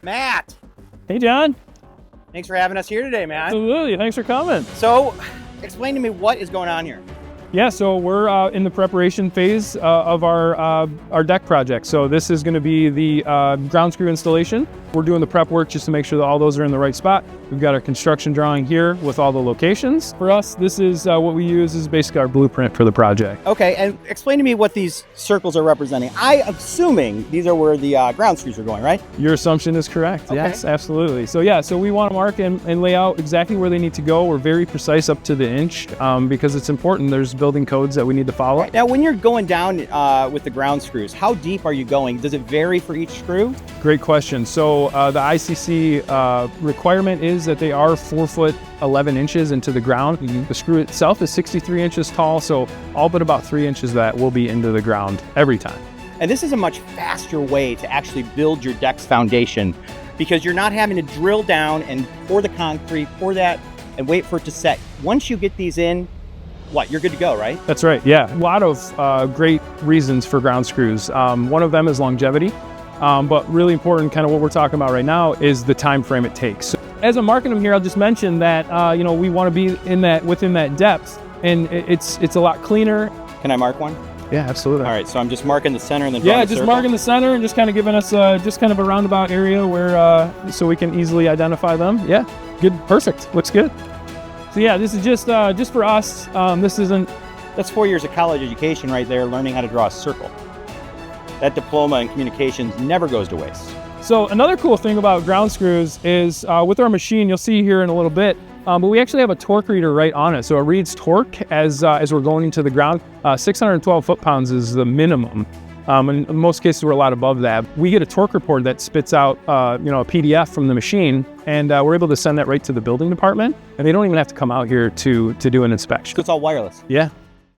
Matt, Hey, John. thanks for having us here today, man. Absolutely. Thanks for coming. So, explain to me what is going on here. Yeah, so we're in the preparation phase of our deck project. So this is going to be the ground screw installation. We're doing the prep work just to make sure that all those are in the right spot. We've got our construction drawing here with all the locations. For us, this is what we use is basically our blueprint for the project. Okay, and explain to me what these circles are representing. I'm assuming these are where the ground screws are going, right? Your assumption is correct. Okay. Yes, absolutely. So yeah, so we want to mark and lay out exactly where they need to go. We're very precise up to the inch because it's important. There's building codes that we need to follow. Right. Now, when you're going down with the ground screws, how deep are you going? Does it vary for each screw? Great question. So the ICC requirement is that they are 4 foot 11 inches into the ground. The screw itself is 63 inches tall, so all but about 3 inches of that will be into the ground every time. And this is a much faster way to actually build your deck's foundation because you're not having to drill down and pour the concrete, pour that, and wait for it to set. Once you get these in, you're good to go, right? That's right, yeah. A lot of great reasons for ground screws. One of them is longevity, but really important, kind of what we're talking about right now, is the time frame it takes. So as I'm marking them here, I'll just mention that we want to be within that depth, and it's a lot cleaner. Can I mark one? Yeah, absolutely. All right, so I'm just marking the center and then drawing a just circle. marking the center and just kind of giving us just kind of a roundabout area where so we can easily identify them. Yeah, good, perfect, looks good. So yeah, this is just for us. This isn't. That's 4 years of college education right there, learning how to draw a circle. That diploma in communications never goes to waste. So another cool thing about ground screws is with our machine, you'll see here in a little bit, but we actually have a torque reader right on it. So it reads torque as we're going into the ground. 612 foot-pounds is the minimum. In most cases, we're a lot above that. We get a torque report that spits out a PDF from the machine, and we're able to send that right to the building department, and they don't even have to come out here to do an inspection. So it's all wireless. Yeah,